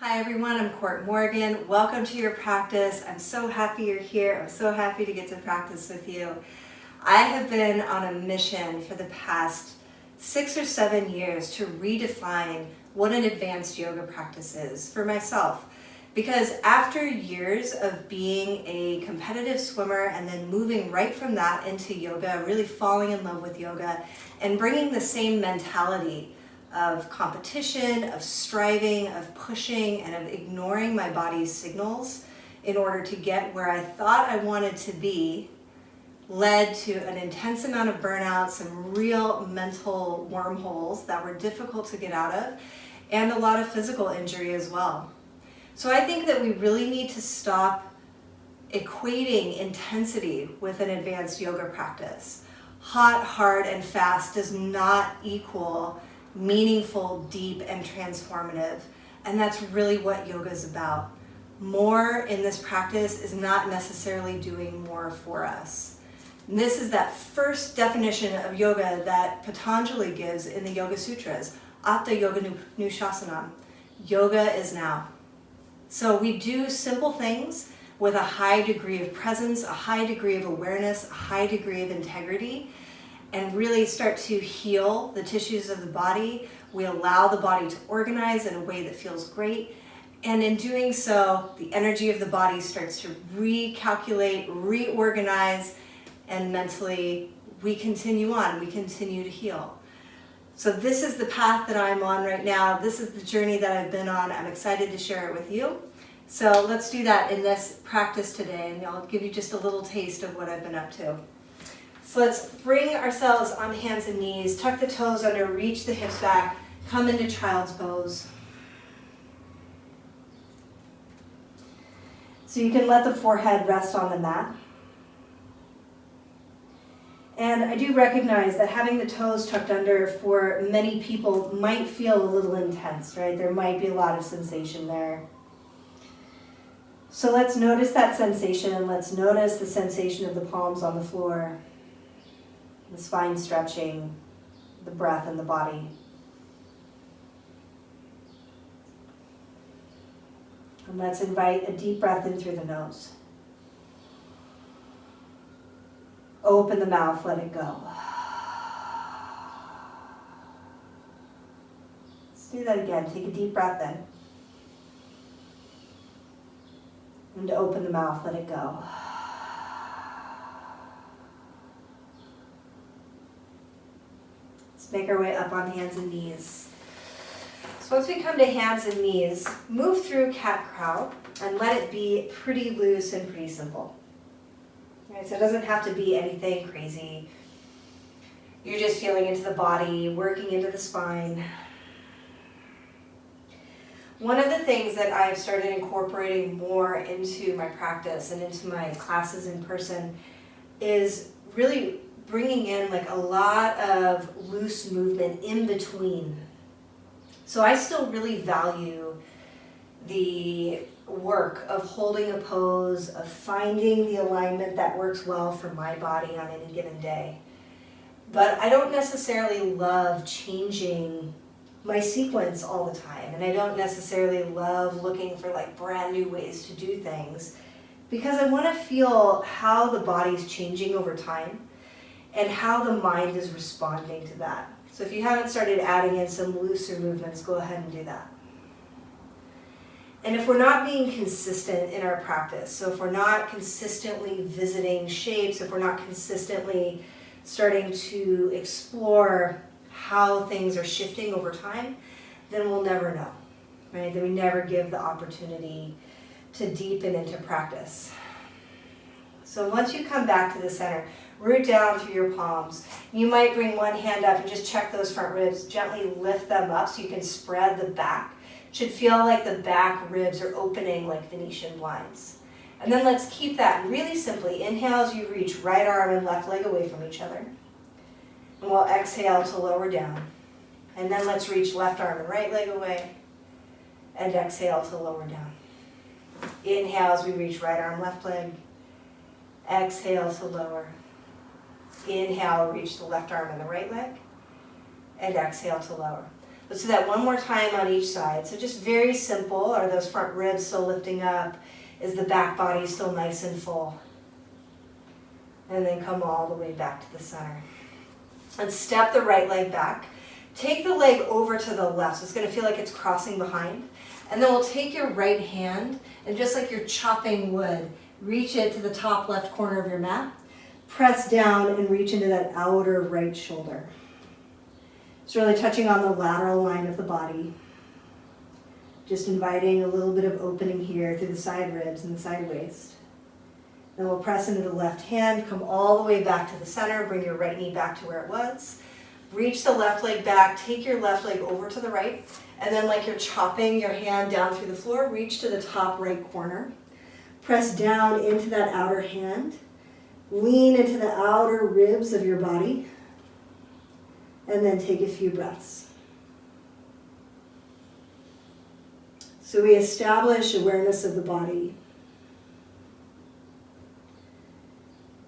Hi everyone, I'm Court Morgan. Welcome to your practice. I'm so happy you're here. I'm so happy to get to practice with you. I have been on a mission for the past 6 or 7 years to redefine what an advanced yoga practice is for myself. Because after years of being a competitive swimmer and then moving right from that into yoga, really falling in love with yoga and bringing the same mentality of competition, of striving, of pushing, and of ignoring my body's signals in order to get where I thought I wanted to be, led to an intense amount of burnout, some real mental wormholes that were difficult to get out of, and a lot of physical injury as well. So I think that we really need to stop equating intensity with an advanced yoga practice. Hot, hard, and fast does not equal meaningful, deep, and transformative. And that's really what yoga is about. More in this practice is not necessarily doing more for us. And this is that first definition of yoga that Patanjali gives in the Yoga Sutras, Atta Yoga Nushasana. Yoga is now. So we do simple things with a high degree of presence, a high degree of awareness, a high degree of integrity, and really start to heal the tissues of the body. We allow the body to organize in a way that feels great. And in doing so, the energy of the body starts to recalculate, reorganize, and mentally we continue on, we continue to heal. So this is the path that I'm on right now. This is the journey that I've been on. I'm excited to share it with you. So let's do that in this practice today, and I'll give you just a little taste of what I've been up to. So let's bring ourselves on hands and knees, tuck the toes under, reach the hips back, come into child's pose. So you can let the forehead rest on the mat. And I do recognize that having the toes tucked under for many people might feel a little intense, right? There might be a lot of sensation there. So let's notice that sensation. Let's notice the sensation of the palms on the floor. The spine stretching, the breath in the body. And let's invite a deep breath in through the nose. Open the mouth, let it go. Let's do that again. Take a deep breath in. And open the mouth, let it go. Make our way up on hands and knees. So once we come to hands and knees, move through cat-cow and let it be pretty loose and pretty simple. Right, so it doesn't have to be anything crazy. You're just feeling into the body, working into the spine. One of the things that I've started incorporating more into my practice and into my classes in person is really bringing in like a lot of loose movement in between. So I still really value the work of holding a pose, of finding the alignment that works well for my body on any given day. But I don't necessarily love changing my sequence all the time, and I don't necessarily love looking for like brand new ways to do things, because I want to feel how the body's changing over time and how the mind is responding to that. So if you haven't started adding in some looser movements, go ahead and do that. And if we're not being consistent in our practice, so if we're not consistently visiting shapes, if we're not consistently starting to explore how things are shifting over time, then we'll never know, right? Then we never give the opportunity to deepen into practice. So once you come back to the center, root down through your palms. You might bring one hand up and just check those front ribs. Gently lift them up so you can spread the back. It should feel like the back ribs are opening like Venetian blinds. And then let's keep that really simply. Inhale as you reach right arm and left leg away from each other. And we'll exhale to lower down. And then let's reach left arm and right leg away. And exhale to lower down. Inhale as we reach right arm, left leg. Exhale to lower. Inhale, reach the left arm and the right leg, and exhale to lower. Let's do that one more time on each side. So just very simple. Are those front ribs still lifting up? Is the back body still nice and full? And then come all the way back to the center. And step the right leg back. Take the leg over to the left. So it's going to feel like it's crossing behind. And then we'll take your right hand and just like you're chopping wood, reach it to the top left corner of your mat. Press down and reach into that outer right shoulder. It's really touching on the lateral line of the body. Just inviting a little bit of opening here through the side ribs and the side waist. Then we'll press into the left hand, come all the way back to the center, bring your right knee back to where it was. Reach the left leg back, take your left leg over to the right, and then like you're chopping your hand down through the floor, reach to the top right corner. Press down into that outer hand. Lean into the outer ribs of your body. And then take a few breaths. So we establish awareness of the body.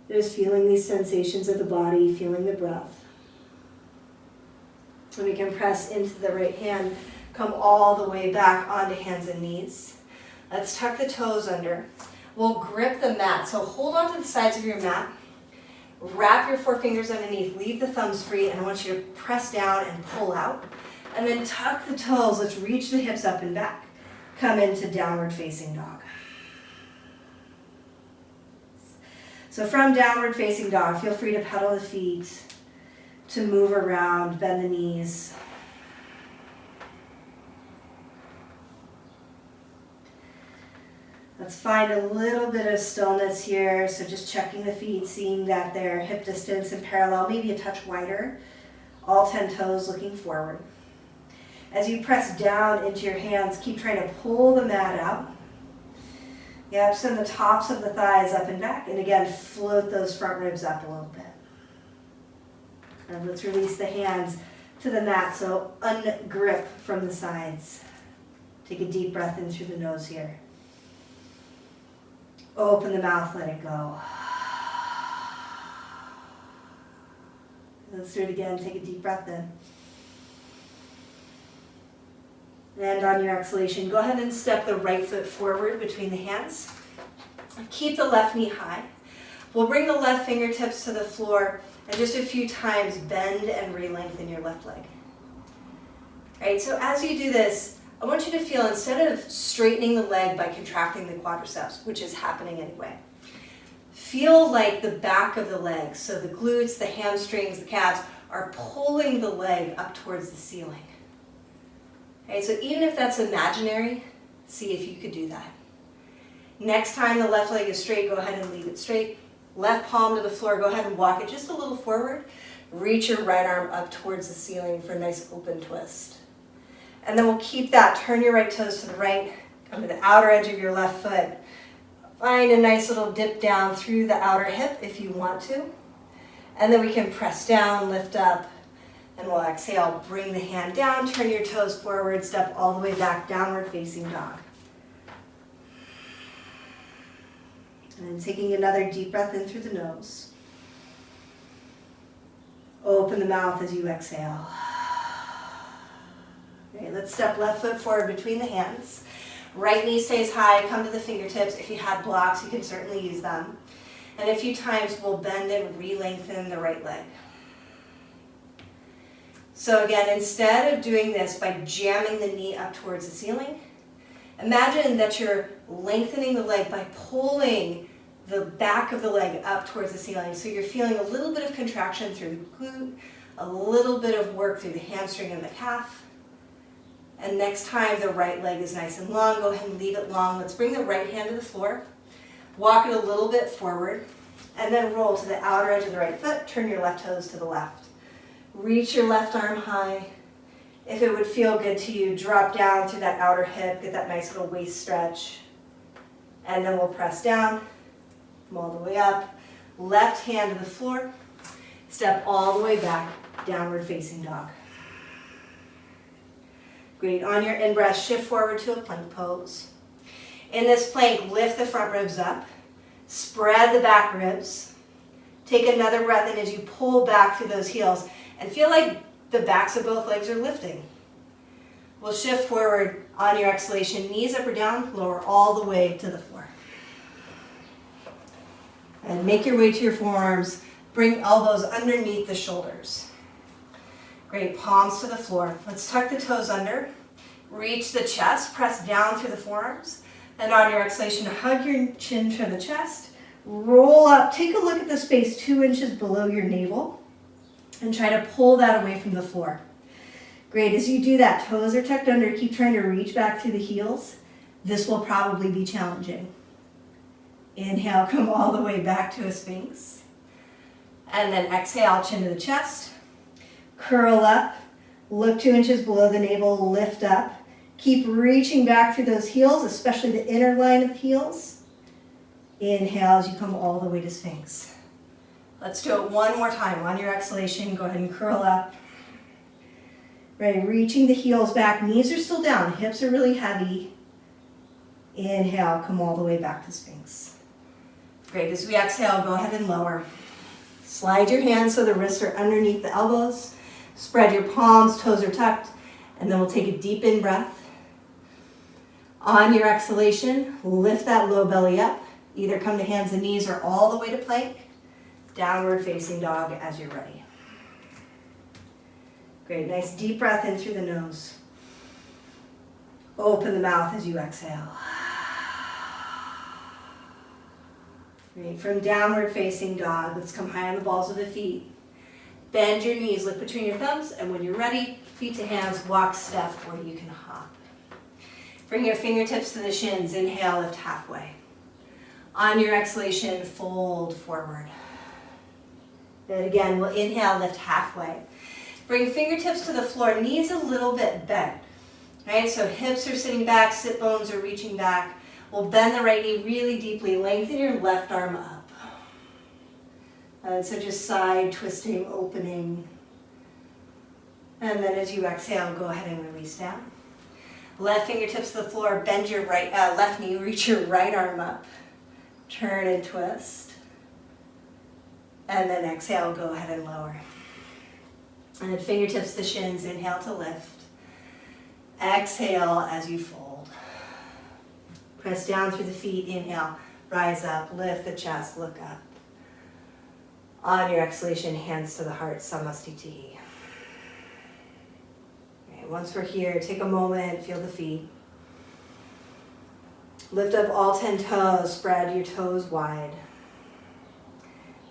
Just feeling these sensations of the body, feeling the breath. And we can press into the right hand, come all the way back onto hands and knees. Let's tuck the toes under. We'll grip the mat. So hold on to the sides of your mat. Wrap your forefingers underneath. Leave the thumbs free. And I want you to press down and pull out. And then tuck the toes. Let's reach the hips up and back. Come into downward facing dog. So from downward facing dog, feel free to pedal the feet, to move around, bend the knees. Let's find a little bit of stillness here. So just checking the feet, seeing that they're hip distance and parallel, maybe a touch wider. All 10 toes looking forward. As you press down into your hands, keep trying to pull the mat out. Yep, send the tops of the thighs up and back. And again, float those front ribs up a little bit. And let's release the hands to the mat. So ungrip from the sides. Take a deep breath in through the nose here. Open the mouth, let it go. Let's do it again. Take a deep breath in. And on your exhalation, go ahead and step the right foot forward between the hands. Keep the left knee high. We'll bring the left fingertips to the floor and just a few times bend and re-lengthen your left leg. All right, so as you do this, I want you to feel, instead of straightening the leg by contracting the quadriceps, which is happening anyway, feel like the back of the leg, so the glutes, the hamstrings, the calves, are pulling the leg up towards the ceiling. Okay, so even if that's imaginary, see if you could do that. Next time the left leg is straight, go ahead and leave it straight. Left palm to the floor, go ahead and walk it just a little forward. Reach your right arm up towards the ceiling for a nice open twist. And then we'll keep that. Turn your right toes to the right. Come to the outer edge of your left foot. Find a nice little dip down through the outer hip if you want to. And then we can press down, lift up. And we'll exhale, bring the hand down, turn your toes forward, step all the way back, downward facing dog. And then taking another deep breath in through the nose. Open the mouth as you exhale. Okay, let's step left foot forward between the hands. Right knee stays high, come to the fingertips. If you had blocks, you can certainly use them. And a few times we'll bend and re-lengthen the right leg. So again, instead of doing this by jamming the knee up towards the ceiling, imagine that you're lengthening the leg by pulling the back of the leg up towards the ceiling. So you're feeling a little bit of contraction through the glute, a little bit of work through the hamstring and the calf. And next time the right leg is nice and long, go ahead and leave it long. Let's bring the right hand to the floor, walk it a little bit forward, and then roll to the outer edge of the right foot, turn your left toes to the left. Reach your left arm high. If it would feel good to you, drop down through that outer hip, get that nice little waist stretch. And then we'll press down, come all the way up. Left hand to the floor, step all the way back, downward facing dog. Great, on your in-breath, shift forward to a plank pose. In this plank, lift the front ribs up, spread the back ribs. Take another breath in as you pull back through those heels. And feel like the backs of both legs are lifting. We'll shift forward on your exhalation, knees up or down, lower all the way to the floor. And make your way to your forearms. Bring elbows underneath the shoulders. Great, palms to the floor. Let's tuck the toes under. Reach the chest, press down through the forearms. And on your exhalation, hug your chin to the chest. Roll up, take a look at the space 2 inches below your navel. And try to pull that away from the floor. Great, as you do that, toes are tucked under. Keep trying to reach back through the heels. This will probably be challenging. Inhale, come all the way back to a Sphinx. And then exhale, chin to the chest. Curl up, look 2 inches below the navel, lift up. Keep reaching back through those heels, especially the inner line of the heels. Inhale as you come all the way to Sphinx. Let's do it one more time. On your exhalation, go ahead and curl up. Right, reaching the heels back, knees are still down, hips are really heavy. Inhale, come all the way back to Sphinx. Great, as we exhale, go ahead and lower. Slide your hands so the wrists are underneath the elbows. Spread your palms, toes are tucked, and then we'll take a deep in breath. On your exhalation, lift that low belly up. Either come to hands and knees or all the way to plank. Downward facing dog as you're ready. Great, nice deep breath in through the nose. Open the mouth as you exhale. Great, from downward facing dog, let's come high on the balls of the feet. Bend your knees, look between your thumbs, and when you're ready, feet to hands, walk, step, or you can hop. Bring your fingertips to the shins, inhale, lift halfway. On your exhalation, fold forward. And again, we'll inhale, lift halfway. Bring fingertips to the floor, knees a little bit bent. Right, so hips are sitting back, sit bones are reaching back. We'll bend the right knee really deeply, lengthen your left arm up. So just side twisting, opening. And then as you exhale, go ahead and release down. Left fingertips to the floor, bend your left knee, reach your right arm up. Turn and twist. And then exhale, go ahead and lower. And then fingertips to shins, inhale to lift. Exhale as you fold. Press down through the feet, inhale, rise up, lift the chest, look up. On your exhalation, hands to the heart, Samastiti. Okay, once we're here, take a moment, feel the feet. Lift up all 10 toes, spread your toes wide.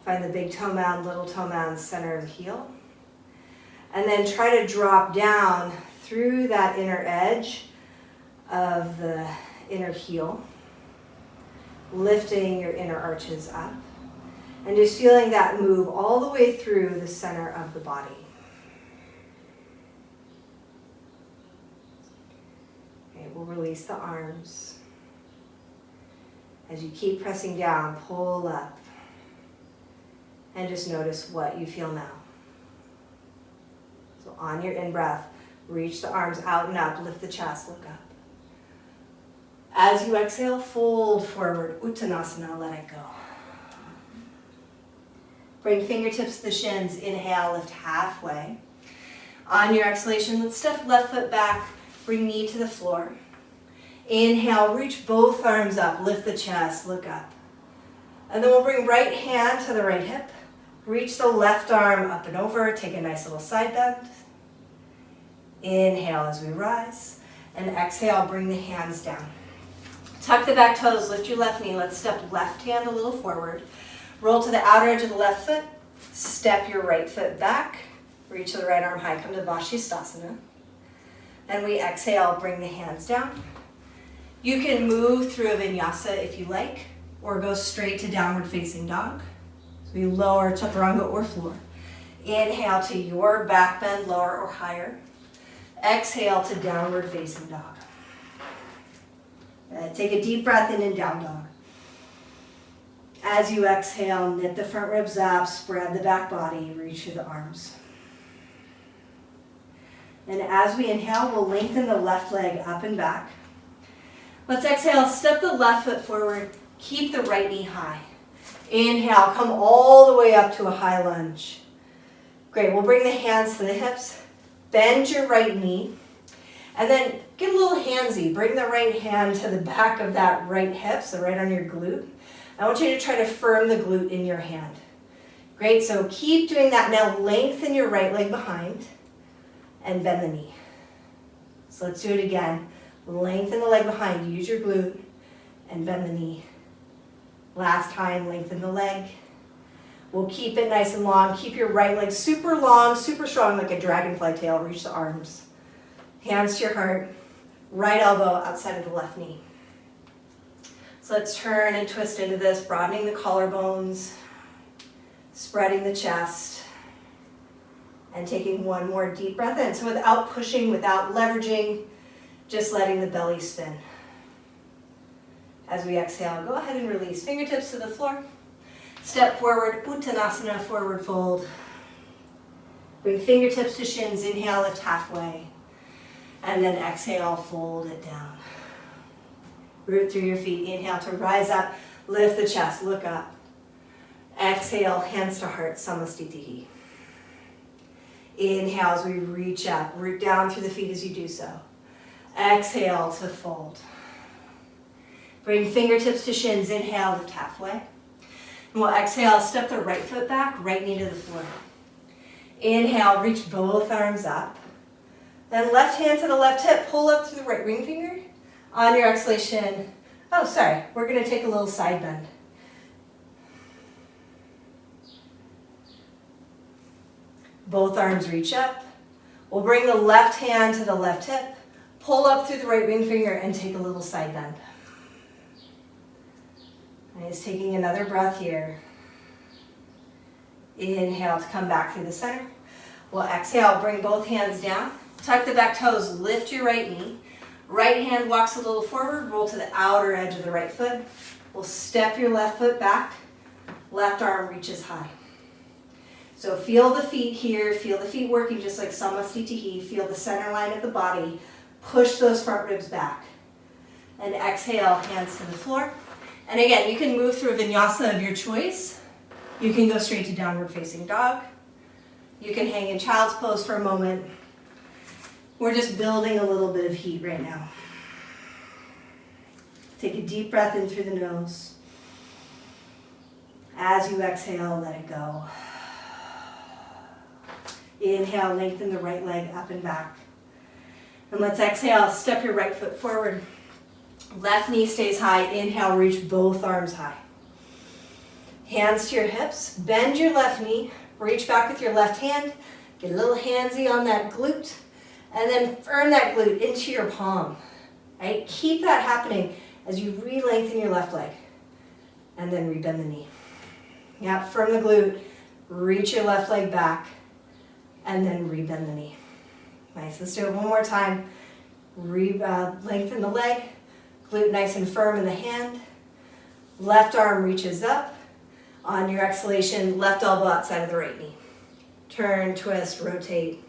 Find the big toe mound, little toe mound, center of the heel. And then try to drop down through that inner edge of the inner heel, lifting your inner arches up. And just feeling that move all the way through the center of the body. Okay, we'll release the arms. As you keep pressing down, pull up. And just notice what you feel now. So on your in-breath, reach the arms out and up, lift the chest, look up. As you exhale, fold forward, Uttanasana, let it go. Bring fingertips to the shins, inhale, lift halfway. On your exhalation, let's step left foot back, bring knee to the floor. Inhale, reach both arms up, lift the chest, look up. And then we'll bring right hand to the right hip. Reach the left arm up and over, take a nice little side bend. Inhale as we rise, and exhale, bring the hands down. Tuck the back toes, lift your left knee, let's step left hand a little forward. Roll to the outer edge of the left foot, step your right foot back, reach the right arm high, come to Vasistasana. And we exhale, bring the hands down. You can move through a vinyasa if you like, or go straight to downward facing dog. So we lower chaturanga or floor. Inhale to your back bend, lower or higher. Exhale to downward facing dog. Take a deep breath in and down dog. As you exhale, knit the front ribs up, spread the back body, reach through the arms. And as we inhale, we'll lengthen the left leg up and back. Let's exhale, step the left foot forward, keep the right knee high. Inhale, come all the way up to a high lunge. Great, we'll bring the hands to the hips, bend your right knee. And then get a little handsy. Bring the right hand to the back of that right hip, so right on your glute. I want you to try to firm the glute in your hand. Great, so keep doing that. Now lengthen your right leg behind and bend the knee. So let's do it again. Lengthen the leg behind, use your glute and bend the knee. Last time, lengthen the leg. We'll keep it nice and long. Keep your right leg super long, super strong, like a dragonfly tail. Reach the arms. Hands to your heart. Right elbow outside of the left knee. So let's turn and twist into this, broadening the collarbones, spreading the chest, and taking one more deep breath in. So without pushing, without leveraging, just letting the belly spin. As we exhale, go ahead and release. Fingertips to the floor. Step forward, Uttanasana, forward fold. Bring fingertips to shins. Inhale, lift halfway. And then exhale, fold it down. Root through your feet. Inhale to rise up, lift the chest, look up. Exhale, hands to heart, Samastitihi. Inhale as we reach up, root down through the feet as you do so. Exhale to fold. Bring fingertips to shins. Inhale, lift halfway. And we'll exhale, step the right foot back, right knee to the floor. Inhale, reach both arms up. Then left hand to the left hip, pull up through the right ring finger. On your exhalation, we're going to take a little side bend. Both arms reach up. We'll bring the left hand to the left hip, pull up through the right ring finger and take a little side bend. Nice, taking another breath here. Inhale to come back through the center. We'll exhale, bring both hands down. Tuck the back toes, lift your right knee. Right hand walks a little forward, roll to the outer edge of the right foot. We'll step your left foot back. Left arm reaches high. So feel the feet here, feel the feet working just like Samastitihi. Feel the center line of the body. Push those front ribs back. And exhale, hands to the floor. And again, you can move through a vinyasa of your choice. You can go straight to downward facing dog. You can hang in child's pose for a moment. We're just building a little bit of heat right now. Take a deep breath in through the nose. As you exhale, let it go. Inhale, lengthen the right leg up and back. And let's exhale, step your right foot forward. Left knee stays high. Inhale, reach both arms high. Hands to your hips. Bend your left knee. Reach back with your left hand. Get a little handsy on that glute. And then firm that glute into your palm. Right? Keep that happening as you re-lengthen your left leg. And then rebend the knee. Yeah, firm the glute. Reach your left leg back. And then rebend the knee. Nice. Let's do it one more time. Lengthen the leg. Glute nice and firm in the hand. Left arm reaches up. On your exhalation, left elbow outside of the right knee. Turn, twist, rotate.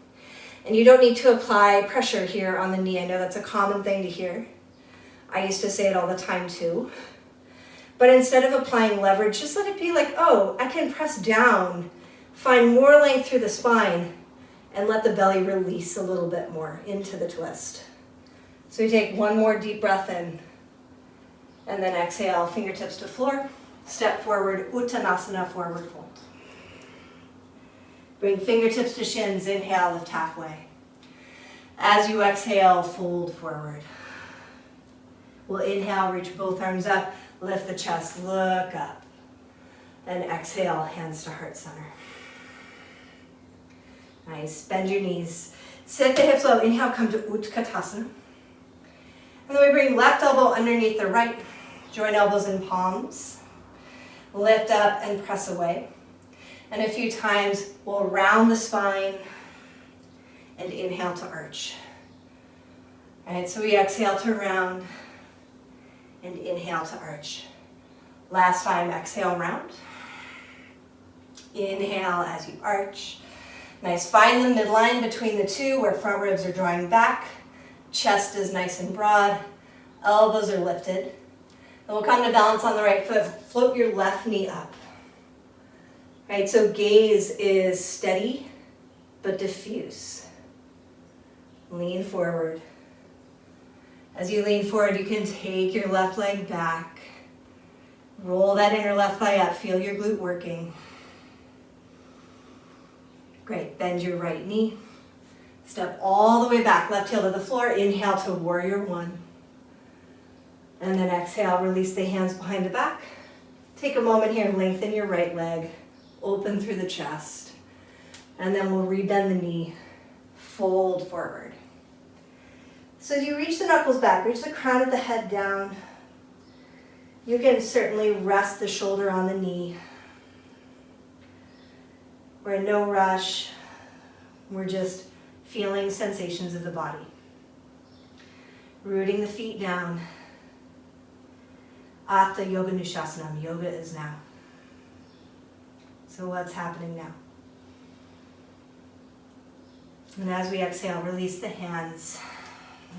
And you don't need to apply pressure here on the knee. I know that's a common thing to hear. I used to say it all the time too. But instead of applying leverage, just let it be like, oh, I can press down, find more length through the spine, and let the belly release a little bit more into the twist. So we take one more deep breath in, and then exhale, fingertips to floor. Step forward, Uttanasana, forward fold. Bring fingertips to shins, inhale, lift halfway. As you exhale, fold forward. We'll inhale, reach both arms up, lift the chest, look up. And exhale, hands to heart center. Nice, bend your knees. Sit the hips low, inhale, come to Utkatasana. And then we bring left elbow underneath the right. Join elbows in palms. Lift up and press away. And a few times, we'll round the spine and inhale to arch. All right, so we exhale to round and inhale to arch. Last time, exhale, round. Inhale as you arch. Nice, find the midline between the two where front ribs are drawing back. Chest is nice and broad. Elbows are lifted. And we'll come to balance on the right foot. Float your left knee up. Right, so gaze is steady but diffuse. Lean forward. As you lean forward, you can take your left leg back. Roll that inner left thigh up. Feel your glute working. Great. Bend your right knee. Step all the way back. Left heel to the floor. Inhale to warrior one. And then exhale. Release the hands behind the back. Take a moment here and lengthen your right leg. Open through the chest. And then we'll rebend the knee. Fold forward. So as you reach the knuckles back, reach the crown of the head down. You can certainly rest the shoulder on the knee. We're in no rush. We're just feeling sensations of the body. Rooting the feet down. Atha Yoga Nushasanam. Yoga is now. So what's happening now? And as we exhale, release the hands.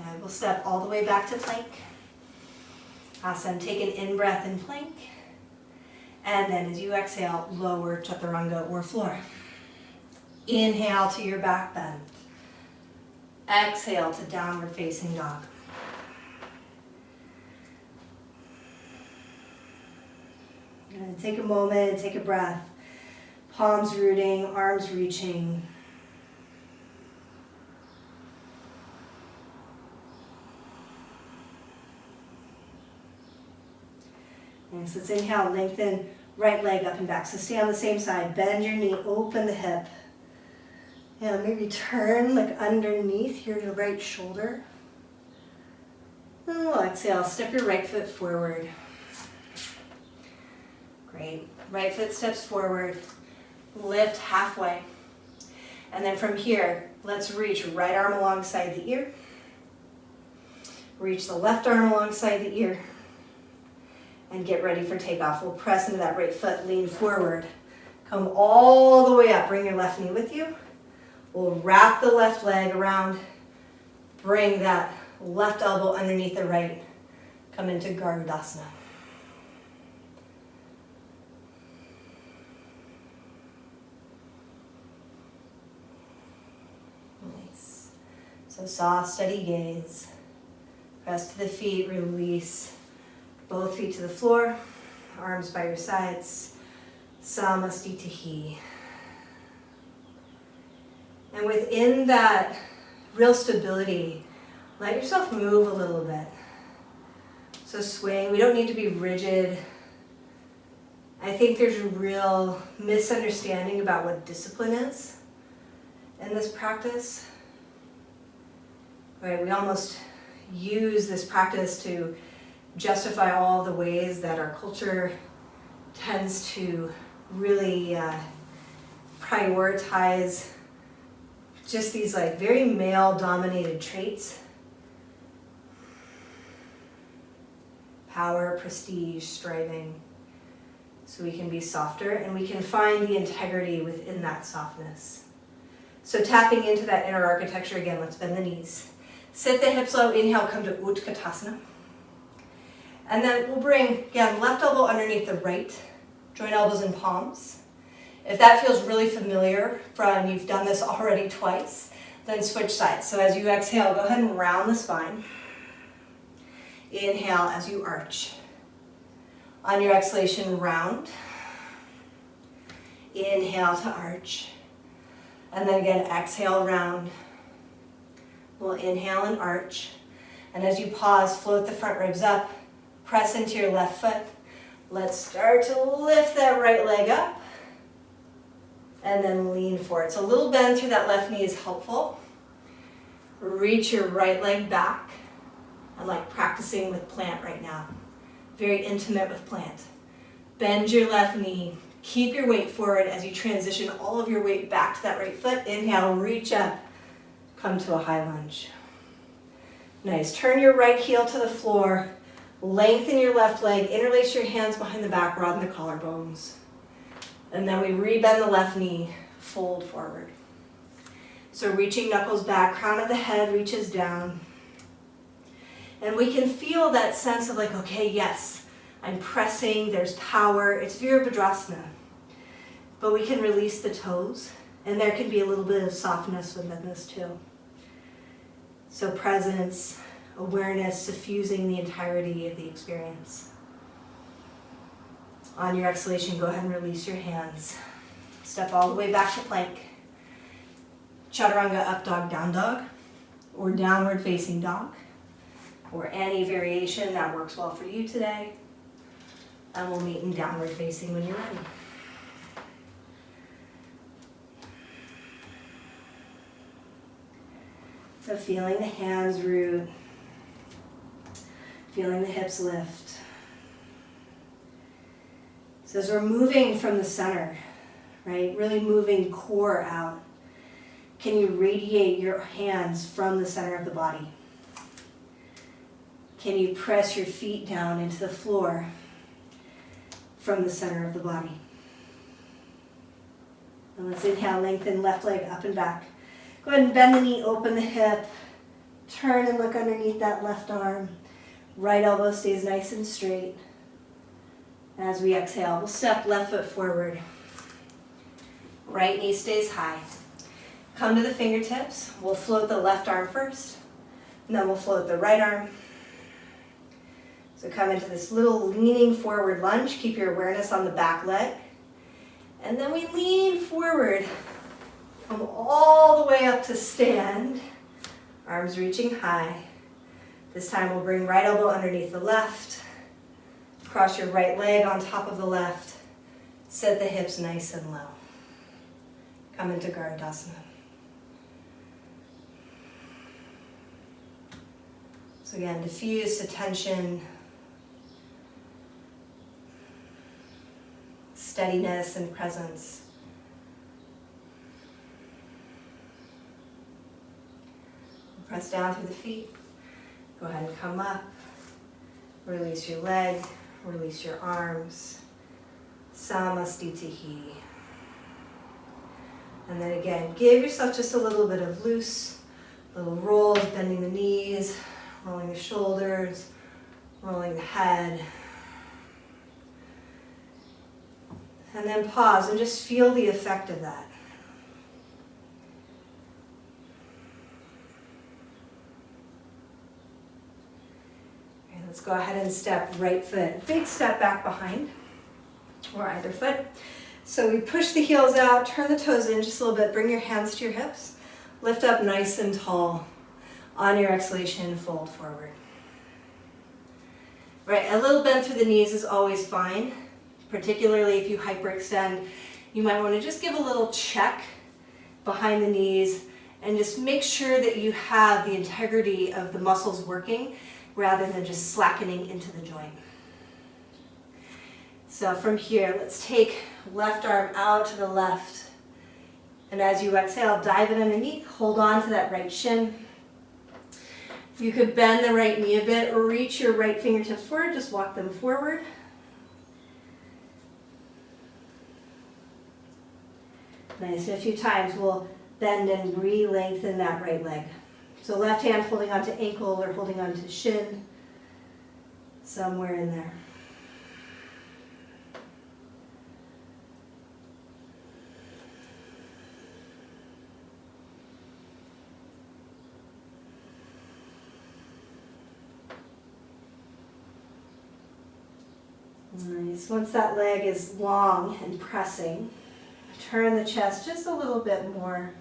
And we'll step all the way back to plank. Awesome. Take an in-breath in plank. And then as you exhale, lower chaturanga or floor. Inhale to your back bend. Exhale to downward facing dog. And take a moment, take a breath. Palms rooting, arms reaching. And so let's inhale, lengthen right leg up and back. So stay on the same side. Bend your knee, open the hip. And maybe turn like underneath your right shoulder. And we'll exhale, step your right foot forward. Great. Right foot steps forward. Lift halfway. And then from here, let's reach right arm alongside the ear. Reach the left arm alongside the ear. And get ready for takeoff. We'll press into that right foot, lean forward. Come all the way up. Bring your left knee with you. We'll wrap the left leg around. Bring that left elbow underneath the right. Come into Garudasana. Nice. So soft, steady gaze. Press to the feet, release. Both feet to the floor, arms by your sides. Samastitihi. And within that real stability, let yourself move a little bit. So swing. We don't need to be rigid. I think there's a real misunderstanding about what discipline is in this practice. Right? We almost use this practice to justify all the ways that our culture tends to really prioritize just these like very male-dominated traits. Power, prestige, striving. So we can be softer and we can find the integrity within that softness. So tapping into that inner architecture again, let's bend the knees. Sit the hips low, inhale, come to Utkatasana. And then we'll bring, again, left elbow underneath the right. Join elbows in palms. If that feels really familiar from you've done this already twice, then switch sides. So as you exhale, go ahead and round the spine. Inhale as you arch. On your exhalation, round. Inhale to arch. And then again, exhale, round. We'll inhale and arch. And as you pause, float the front ribs up. Press into your left foot. Let's start to lift that right leg up. And then lean forward. So a little bend through that left knee is helpful. Reach your right leg back. I'm like practicing with plant right now. Very intimate with plant. Bend your left knee. Keep your weight forward as you transition all of your weight back to that right foot. Inhale, reach up. Come to a high lunge. Nice. Turn your right heel to the floor. Lengthen your left leg, interlace your hands behind the back, broaden the collarbones. And then we rebend the left knee, fold forward. So reaching knuckles back, crown of the head reaches down. And we can feel that sense of like, okay, yes, I'm pressing, there's power. It's Virabhadrasana. But we can release the toes, and there can be a little bit of softness within this too. So presence, awareness suffusing the entirety of the experience. On your exhalation, go ahead and release your hands. Step all the way back to plank. Chaturanga, up dog, down dog, or downward facing dog, or any variation that works well for you today. And we'll meet in downward facing when you're ready. So feeling the hands root, feeling the hips lift. So as we're moving from the center, right, really moving core out, can you radiate your hands from the center of the body? Can you press your feet down into the floor from the center of the body? And let's inhale, lengthen left leg up and back. Go ahead and bend the knee, open the hip, turn and look underneath that left arm. Right elbow stays nice and straight. As we exhale, we'll step left foot forward. Right knee stays high. Come to the fingertips. We'll float the left arm first, and then we'll float the right arm. So come into this little leaning forward lunge. Keep your awareness on the back leg. And then we lean forward. Come all the way up to stand. Arms reaching high. This time we'll bring right elbow underneath the left. Cross your right leg on top of the left. Set the hips nice and low. Come into Garudasana. So again, diffuse attention, steadiness and presence. Press down through the feet. Go ahead and come up. Release your leg, release your arms. Samastitihi. And then again, give yourself just a little bit of loose, little rolls, bending the knees, rolling the shoulders, rolling the head. And then pause and just feel the effect of that. Okay, let's go ahead and step right foot. Big step back behind, or either foot. So we push the heels out, turn the toes in just a little bit, bring your hands to your hips, lift up nice and tall. On your exhalation, fold forward. Right, a little bend through the knees is always fine, particularly if you hyperextend. You might want to just give a little check behind the knees and just make sure that you have the integrity of the muscles working rather than just slackening into the joint. So from here, let's take left arm out to the left. And as you exhale, dive it underneath, hold on to that right shin. You could bend the right knee a bit or reach your right fingertips forward, just walk them forward. Nice, and a few times we'll bend and re-lengthen that right leg. So left hand holding onto ankle or holding onto shin, somewhere in there. Nice. Once that leg is long and pressing, turn the chest just a little bit more.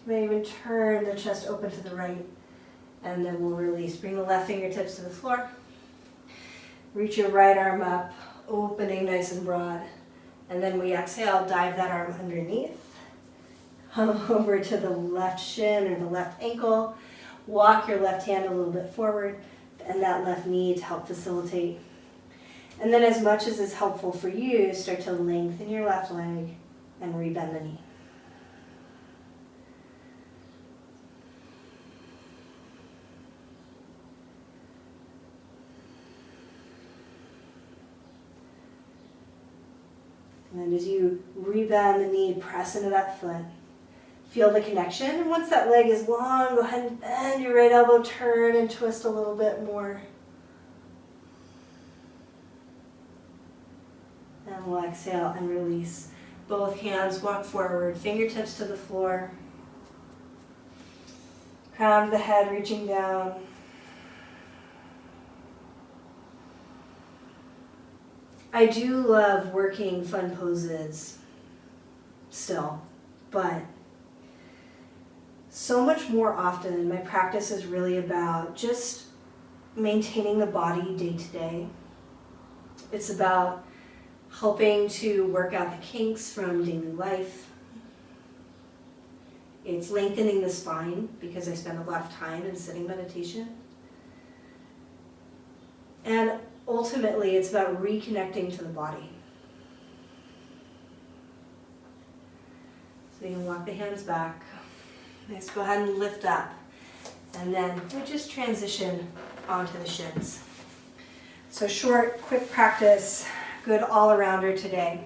You may even turn the chest open to the right, and then we'll release. Bring the left fingertips to the floor. Reach your right arm up, opening nice and broad. And then we exhale, dive that arm underneath. Come over to the left shin or the left ankle. Walk your left hand a little bit forward, and that left knee to help facilitate. And then as much as is helpful for you, start to lengthen your left leg and rebend the knee. And as you rebend the knee, press into that foot. Feel the connection. And once that leg is long, go ahead and bend your right elbow, turn and twist a little bit more. And we'll exhale and release. Both hands walk forward, fingertips to the floor. Crown of the head reaching down. I do love working fun poses still, but so much more often my practice is really about just maintaining the body day to day. It's about helping to work out the kinks from daily life. It's lengthening the spine because I spend a lot of time in sitting meditation. And ultimately, it's about reconnecting to the body. So you can walk the hands back. Let's go ahead and lift up. And then we just transition onto the shins. So short, quick practice, good all-arounder today.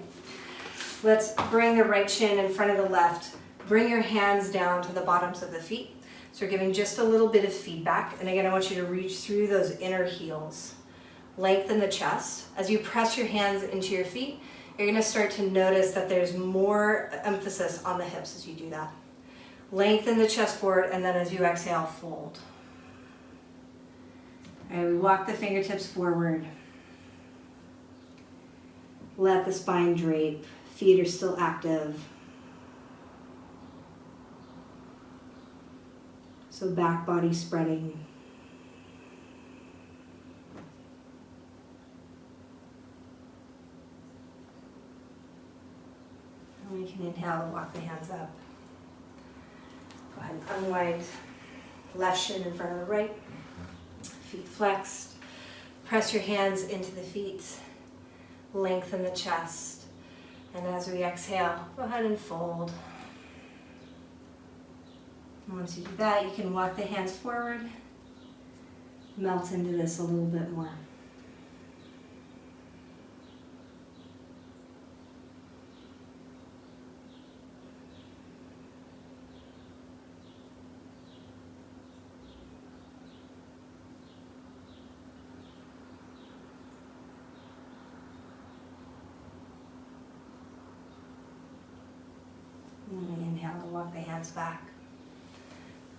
Let's bring the right shin in front of the left. Bring your hands down to the bottoms of the feet. So we're giving just a little bit of feedback. And again, I want you to reach through those inner heels. Lengthen the chest. As you press your hands into your feet, you're going to start to notice that there's more emphasis on the hips as you do that. Lengthen the chest forward, and then as you exhale, fold. All right, we walk the fingertips forward. Let the spine drape. Feet are still active. So back body spreading. And we can inhale and walk the hands up. Go ahead and unwind. Left shin in front of the right. Feet flexed. Press your hands into the feet. Lengthen the chest. And as we exhale, go ahead and fold. And once you do that, you can walk the hands forward. Melt into this a little bit more. And we inhale and walk the hands back.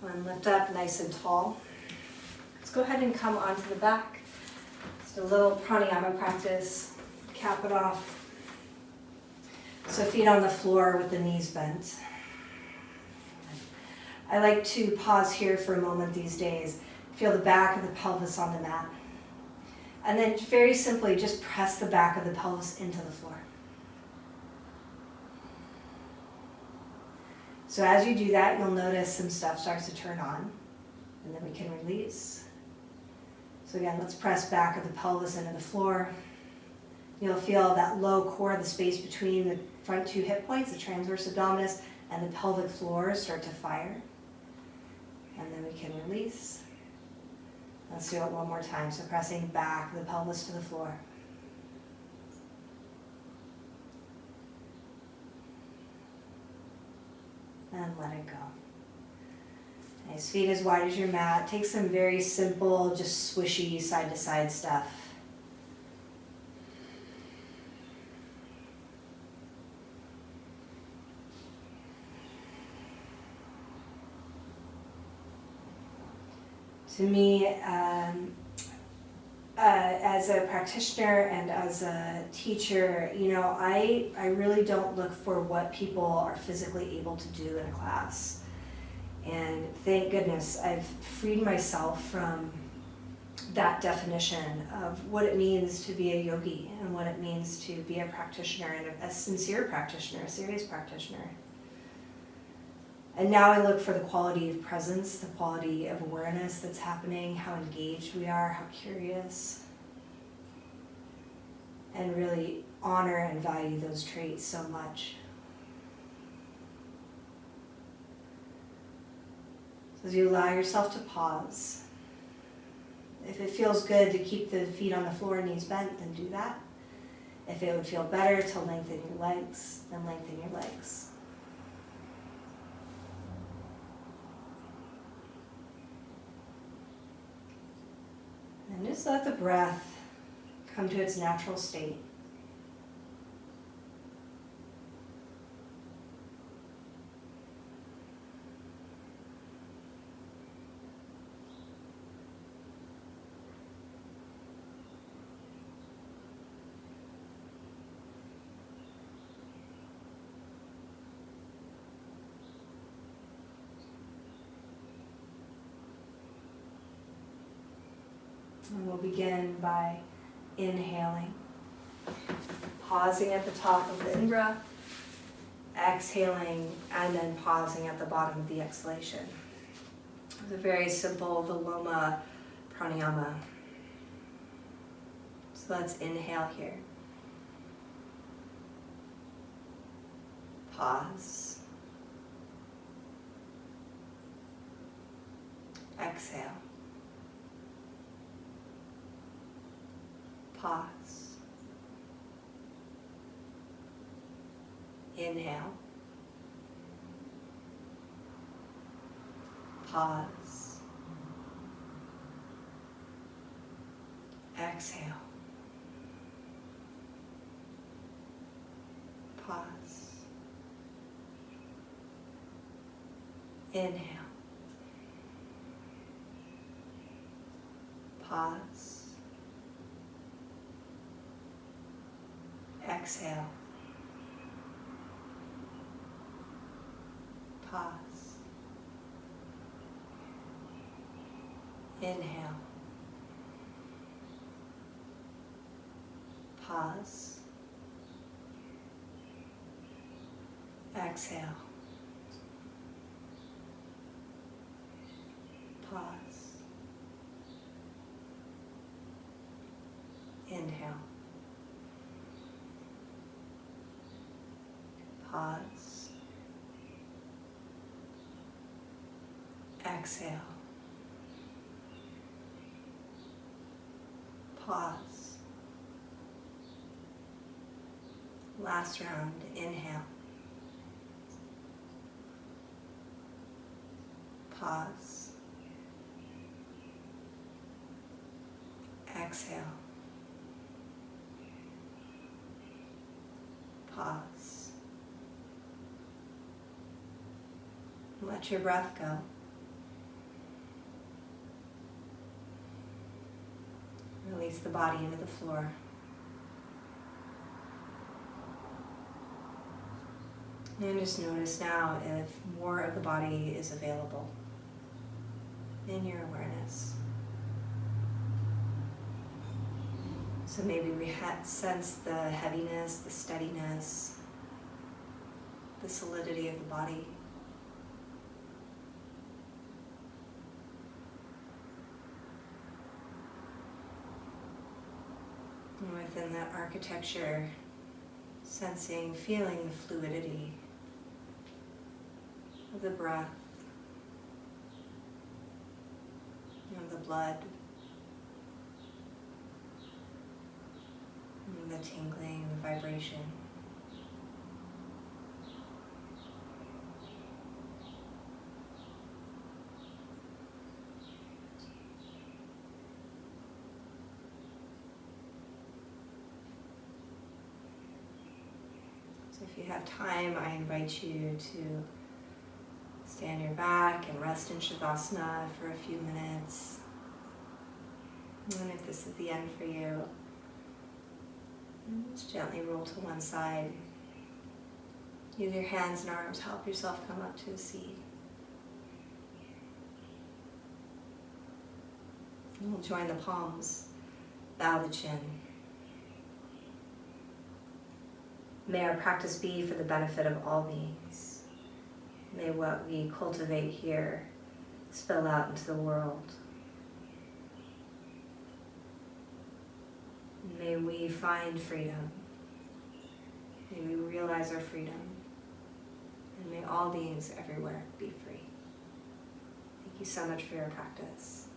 And lift up nice and tall. Let's go ahead and come onto the back. Just a little pranayama practice. Cap it off. So feet on the floor with the knees bent. I like to pause here for a moment these days. Feel the back of the pelvis on the mat. And then very simply just press the back of the pelvis into the floor. So as you do that, you'll notice some stuff starts to turn on, and then we can release. So again, let's press back of the pelvis into the floor. You'll feel that low core, the space between the front two hip points, the transverse abdominis, and the pelvic floor start to fire. And then we can release. Let's do it one more time. So pressing back the pelvis to the floor. And let it go. Nice, feet as wide as your mat. Take some very simple, just swishy side to side stuff. To me, as a practitioner and as a teacher, I really don't look for what people are physically able to do in a class. And thank goodness I've freed myself from that definition of what it means to be a yogi and what it means to be a practitioner and a sincere practitioner, a serious practitioner. And now I look for the quality of presence, the quality of awareness that's happening, how engaged we are, how curious, and really honor and value those traits so much. So as you allow yourself to pause, if it feels good to keep the feet on the floor, knees bent, then do that. If it would feel better to lengthen your legs, then lengthen your legs. And just let the breath come to its natural state. And we'll begin by inhaling, pausing at the top of the in-breath, exhaling, and then pausing at the bottom of the exhalation. It's a very simple Viloma pranayama. So let's inhale here. Pause. Exhale. Pause. Inhale. Pause. Exhale. Pause. Inhale. Pause. Exhale. Pause. Inhale. Pause. Exhale. Pause. Inhale. Pause. Exhale. Pause. Last round, inhale. Pause. Exhale. Pause. Let your breath go. Release the body into the floor. And just notice now if more of the body is available in your awareness. So maybe we sense the heaviness, the steadiness, the solidity of the body. And within that architecture, sensing, feeling the fluidity of the breath, of the blood, and the tingling, the vibration. So if you have time, I invite you to stay on your back and rest in Shavasana for a few minutes. And if this is the end for you, just gently roll to one side. Use your hands and arms, help yourself come up to a seat. And we'll join the palms, bow the chin. May our practice be for the benefit of all beings. May what we cultivate here spill out into the world. May we find freedom. May we realize our freedom. And may all beings everywhere be free. Thank you so much for your practice.